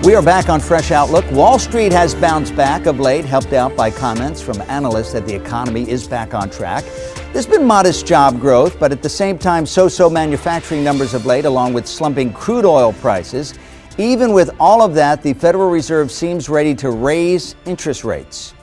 We are back on Fresh Outlook. Wall Street has bounced back of late, helped out by comments from analysts that the economy is back on track. There's been modest job growth, but at the same time, so-so manufacturing numbers of late, along with slumping crude oil prices. Even with all of that, the Federal Reserve seems ready to raise interest rates.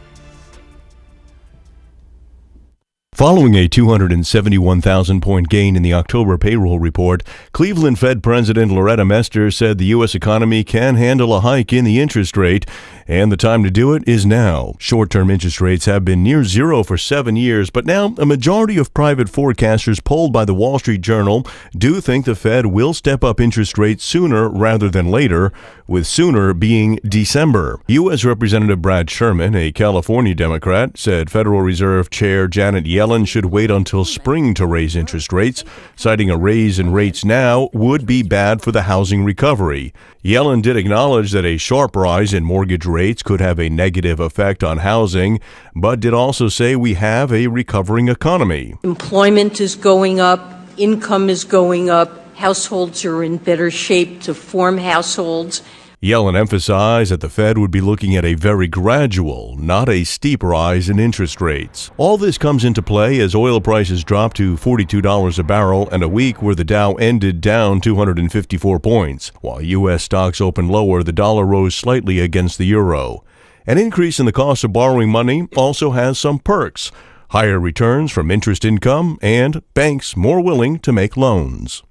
Following a 271,000-point gain in the October payroll report, Cleveland Fed President Loretta Mester said the U.S. economy can handle a hike in the interest rate, and the time to do it is now. Short-term interest rates have been near zero for 7 years, but now a majority of private forecasters polled by the Wall Street Journal do think the Fed will step up interest rates sooner rather than later, with sooner being December. U.S. Representative Brad Sherman, a California Democrat, said Federal Reserve Chair Janet Yellen should wait until spring to raise interest rates, citing a raise in rates now would be bad for the housing recovery. Yellen did acknowledge that a sharp rise in mortgage rates could have a negative effect on housing, but did also say we have a recovering economy. Employment is going up, income is going up, households are in better shape to form households. Yellen emphasized that the Fed would be looking at a very gradual, not a steep rise in interest rates. All this comes into play as oil prices dropped to $42 a barrel in a week where the Dow ended down 254 points. While U.S. stocks opened lower, the dollar rose slightly against the euro. An increase in the cost of borrowing money also has some perks: higher returns from interest income and banks more willing to make loans.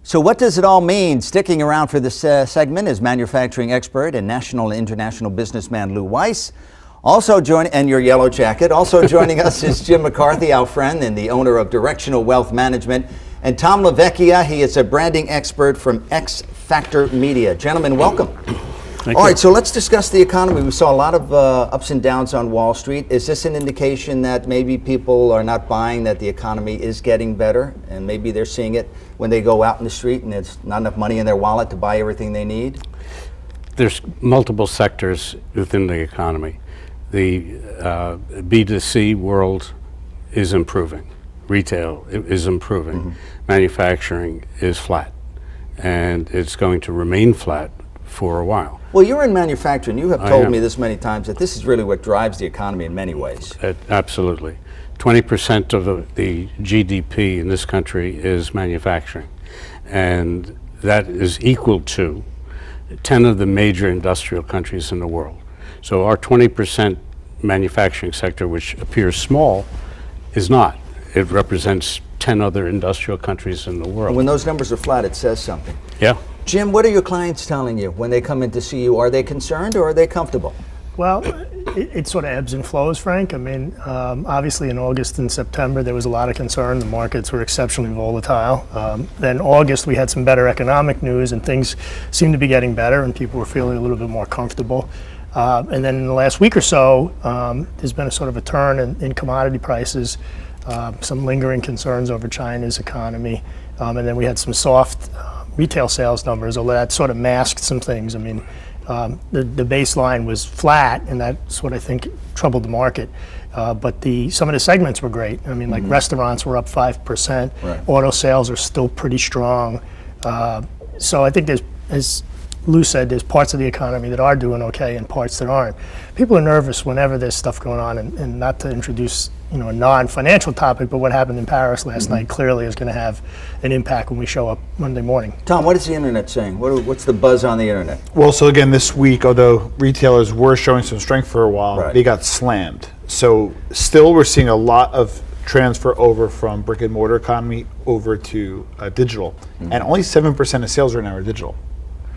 So what does it all mean? Sticking around for this segment is manufacturing expert and national and international businessman Lou Weiss. Also joining, and your yellow jacket. Also joining us is Jim McCarthy, our friend and the owner of Directional Wealth Management, and Tom LaVecchia. He is a branding expert from X Factor Media. Gentlemen, welcome. Thank All you. right, so let's discuss the economy. We saw a lot of ups and downs on Wall Street. Is this an indication that maybe people are not buying that the economy is getting better, and maybe they're seeing it when they go out in the street and there's not enough money in their wallet to buy everything they need? There's multiple sectors within the economy. The B2C world is improving. Retail is improving. Mm-hmm. Manufacturing is flat, and it's going to remain flat for a while. Well, you're in manufacturing. You have told me this many times that this is really what drives the economy in many ways. Absolutely. 20% of the GDP in this country is manufacturing, and that is equal to 10 of the major industrial countries in the world. So our 20% manufacturing sector, which appears small, is not. It represents 10 other industrial countries in the world. And when those numbers are flat, it says something. Yeah. Jim, what are your clients telling you when they come in to see you? Are they concerned or are they comfortable? Well, it sort of ebbs and flows, Frank. I mean, obviously in August and September there was a lot of concern. The markets were exceptionally volatile. Then August we had some better economic news and things seemed to be getting better and people were feeling a little bit more comfortable. And then in the last week or so, there's been a sort of a turn in commodity prices, some lingering concerns over China's economy, and then we had some soft retail sales numbers, although that sort of masked some things. I mean, the baseline was flat, and that's what I think troubled the market. But some of the segments were great. I mean, like restaurants were up 5%. Right. Auto sales are still pretty strong. So I think there's, as Lou said, there's parts of the economy that are doing okay and parts that aren't. People are nervous whenever there's stuff going on, and not to introduce a non-financial topic, but what happened in Paris last night clearly is going to have an impact when we show up Monday morning. Tom, what is the internet saying? What's the buzz on the internet? Well, so again, this week, although retailers were showing some strength for a while, right, they got slammed. So still we're seeing a lot of transfer over from brick and mortar economy over to digital. And only 7% of sales right now are digital.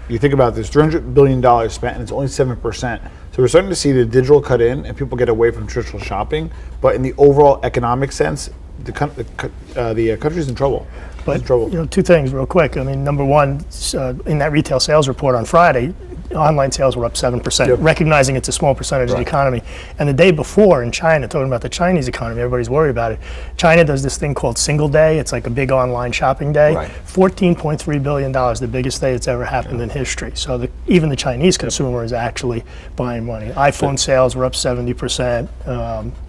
You think about this, $300 billion spent and it's only 7%. So we're starting to see the digital cut in and people get away from traditional shopping. But in the overall economic sense, the country's in trouble. But two things real quick. I mean, number one, in that retail sales report on Friday, online sales were up 7%, recognizing it's a small percentage of the economy. And the day before in China, talking about the Chinese economy, everybody's worried about it. China does this thing called Single Day. It's like a big online shopping day. Right. $14.3 billion, the biggest day that's ever happened in history. So even the Chinese consumer is actually buying money. iPhone sales were up 70%.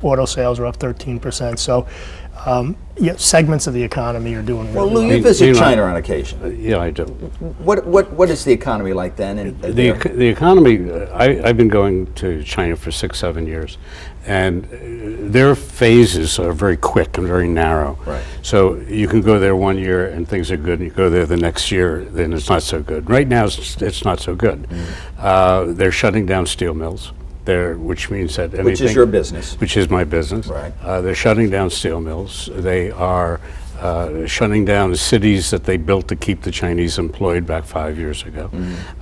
Auto sales were up 13%. So segments of the economy are doing Well, really Lou, well. you visit China on occasion. Yeah, I do. What is the economy like then? The economy, I've been going to China for 6-7 years, and their phases are very quick and very narrow. Right. So you can go there 1 year and things are good, and you go there the next year, then it's not so good. Right now, it's not so good. They're shutting down steel mills. Which means that anything... Which is your business. Which is my business. Right. They're shutting down steel mills. They are shutting down the cities that they built to keep the Chinese employed back 5 years ago.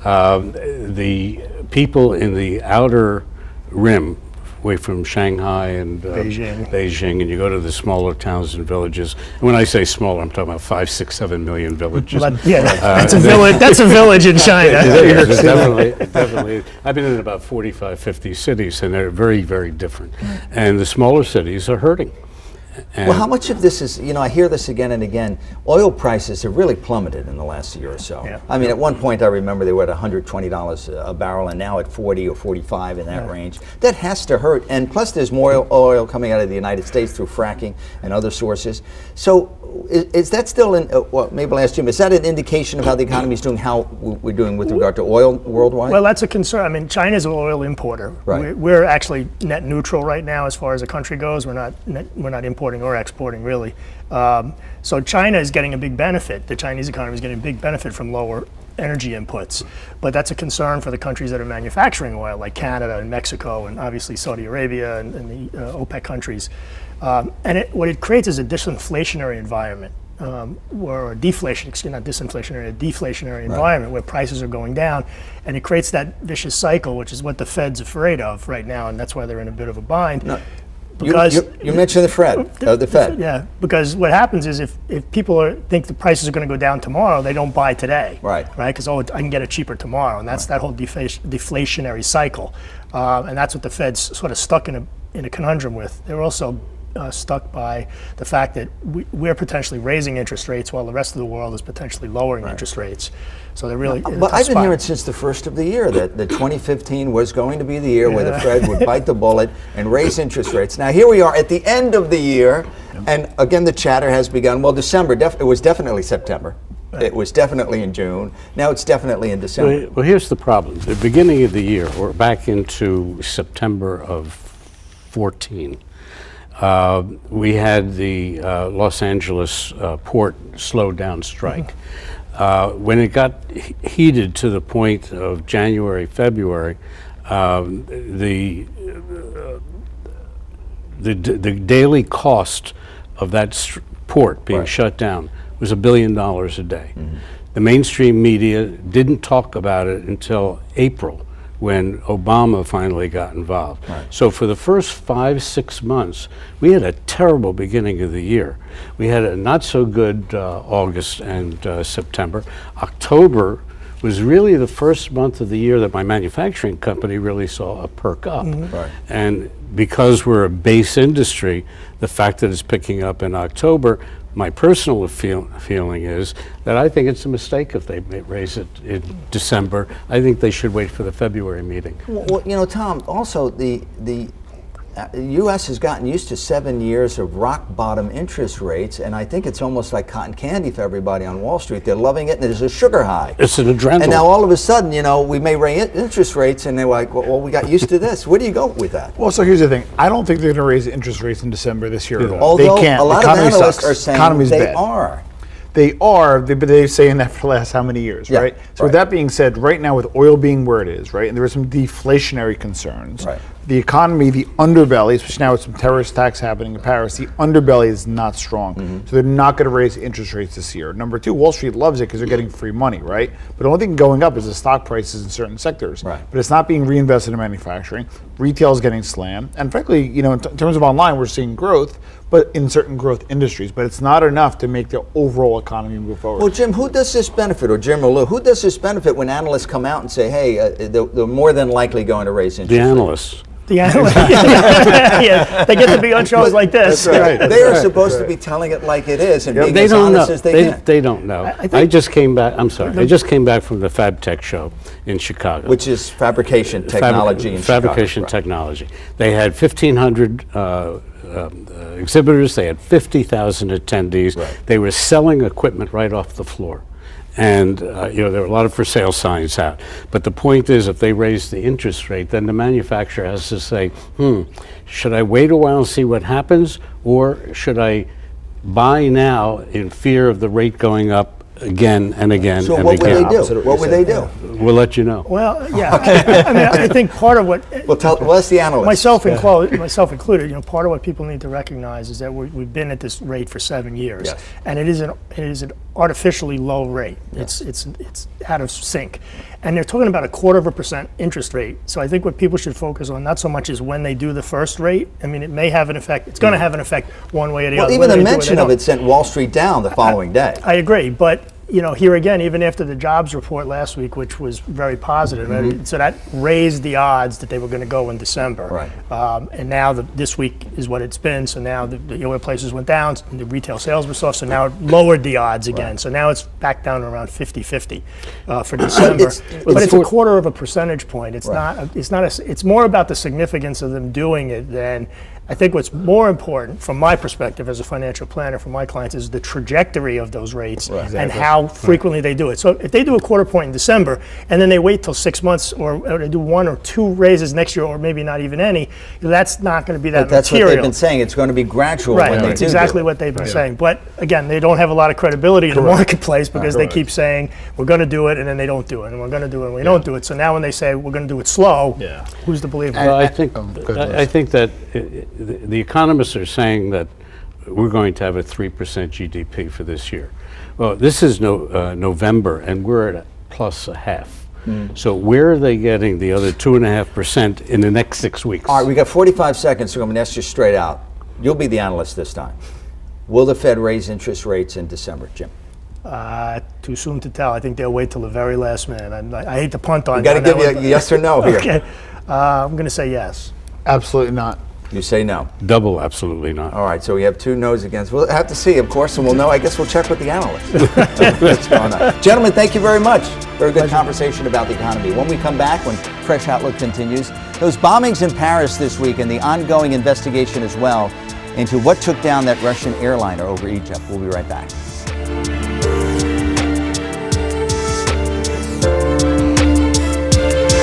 The people in the outer rim, away from Shanghai and Beijing, and you go to the smaller towns and villages. And when I say smaller, I'm talking about 5, 6, 7 million villages. That's a village. That's a village in China. Definitely. I've been in about 45, 50 cities, and they're very, very different. And the smaller cities are hurting. Well, how much of this is, I hear this again and again, oil prices have really plummeted in the last year or so. Yeah. I mean, at one point I remember they were at $120 a barrel, and now at 40 or 45 in that range. That has to hurt, and plus there's more oil coming out of the United States through fracking and other sources. So is that still, well, maybe I'll ask Jim, is that an indication of how the economy is doing, how we're doing with regard to oil worldwide? Well, that's a concern. I mean, China's an oil importer. Right. We're actually net neutral right now as far as the country goes. We're not importing or exporting, really. So China is getting a big benefit. The Chinese economy is getting a big benefit from lower energy inputs. But that's a concern for the countries that are manufacturing oil, like Canada and Mexico and obviously Saudi Arabia and the OPEC countries. And what it creates is a disinflationary environment, or a deflation, not disinflationary, a deflationary environment where prices are going down. And it creates that vicious cycle, which is what the Fed's afraid of right now, and that's why they're in a bit of a bind. No. Because you mentioned the Fed. Yeah, because what happens is if people think the prices are going to go down tomorrow, they don't buy today. Right. Because, I can get it cheaper tomorrow. And that's that whole deflationary cycle. And that's what the Fed's sort of stuck in a conundrum with. They're also stuck by the fact that we're potentially raising interest rates while the rest of the world is potentially lowering interest rates. So they're really in a But tough I've been spot. hearing since the first of the year that 2015 was going to be the year where the Fed would bite the bullet and raise interest rates. Now here we are at the end of the year, and again the chatter has begun. Well, December, it was definitely September. It was definitely in June. Now it's definitely in December. Well, here's the problem. The beginning of the year, we're back into September of 14. We had the Los Angeles port slowed down strike. When it got heated to the point of January, February, the daily cost of that port being shut down was $1 billion a day. The mainstream media didn't talk about it until April, when Obama finally got involved. So for the first 5-6 months, we had a terrible beginning of the year. We had a not so good August and September. October was really the first month of the year that my manufacturing company really saw a perk up. And because we're a base industry, the fact that it's picking up in October, my personal feeling is that I think it's a mistake if they raise it in December. I think they should wait for the February meeting. Well, Tom, also the U.S. has gotten used to 7 years of rock bottom interest rates, and I think it's almost like cotton candy for everybody on Wall Street. They're loving it, and there's a sugar high. It's an adrenaline. And now all of a sudden, we may raise interest rates, and they're like, well, we got used to this. Where do you go with that? Well, so here's the thing. I don't think they're going to raise interest rates in December this year at all. Although They can't. a lot the of economy analysts sucks. are saying Economy's they bad. are. They are, but they're saying that for the last how many years, Yeah, right? So with that being said, right now with oil being where it is, right, and there are some deflationary concerns, Right. the economy, the underbelly, especially now with some terrorist attacks happening in Paris, the underbelly is not strong. So they're not going to raise interest rates this year. Number two, Wall Street loves it because they're getting free money, right? But the only thing going up is the stock prices in certain sectors. Right. But it's not being reinvested in manufacturing. Retail is getting slammed. And frankly, in terms of online, we're seeing growth, but in certain growth industries. But it's not enough to make the overall economy move forward. Well, Jim, who does this benefit, or Jim or Lou, who does this benefit when analysts come out and say, hey, they're more than likely going to raise interest The rates? analysts. The analysts, yeah, they get to be on shows like this. They are supposed to be telling it like it is and being They as don't honest know. as they can. They don't know. I just came back. I'm sorry. I just came back from the Fab Tech show in Chicago. Which is fabrication technology in Fabrication Chicago. technology. They had 1,500 exhibitors. They had 50,000 attendees. Right. They were selling equipment right off the floor. And there were a lot of for sale signs out. But the point is, if they raise the interest rate, then the manufacturer has to say, should I wait a while and see what happens, or should I buy now in fear of the rate going up again and again So and what would again? they do? What would they do? We'll let you know. Well, yeah. I mean, I think part of what Well, let's the analyst. myself included, part of what people need to recognize is that we've been at this rate for 7 years, Yes. and it is an artificially low rate. It's out of sync, and they're talking about 0.25% interest rate. So I think what people should focus on not so much is when they do the first rate. I mean, it may have an effect. It's going to have an effect one way or the Well, other. even whether the they do or they mention of don't. it sent Wall Street down the following day. I agree, but here again, even after the jobs report last week, which was very positive, so that raised the odds that they were going to go in December. Right. And now this week is what it's been. So now the oil prices went down, the retail sales were soft, so now it lowered the odds again. Right. So now it's back down to around 50-50 for December. But it's it's a 1/4 percentage point. It's Right. it's more about the significance of them doing it than. I think what's more important from my perspective as a financial planner for my clients is the trajectory of those rates and how frequently they do it. So if they do a 1/4 point in December and then they wait till 6 months or they do 1 or 2 raises next year or maybe not even any, that's not going to be that But that's material. what they've been saying. It's going to be gradual Right, when they that's do exactly it. what they've been saying. But again, they don't have a lot of credibility in the marketplace because they keep saying, we're going to do it, and then they don't do it, and we're going to do it, and we don't do it. So now when they say, we're going to do it slow, who's to believe Well, it? I think that the economists are saying that we're going to have a 3% GDP for this year. Well, this is November, and we're at a +0.5. So where are they getting the other 2.5% in the next 6 weeks? All right, we got 45 seconds, so I'm going to ask you straight out. You'll be the analyst this time. Will the Fed raise interest rates in December, Jim? Too soon to tell. I think they'll wait till the very last minute. I hate to punt on You got to give that me a yes or no here. Okay. I'm going to say yes. Absolutely not. You say no. Double, absolutely not. All right, so we have 2 no's against. We'll have to see, of course, and we'll know. I guess we'll check with the analyst. What's going on. Gentlemen, thank you very much. Very good conversation about the economy. When we come back, when Fresh Outlook continues, those bombings in Paris this week and the ongoing investigation as well into what took down that Russian airliner over Egypt. We'll be right back.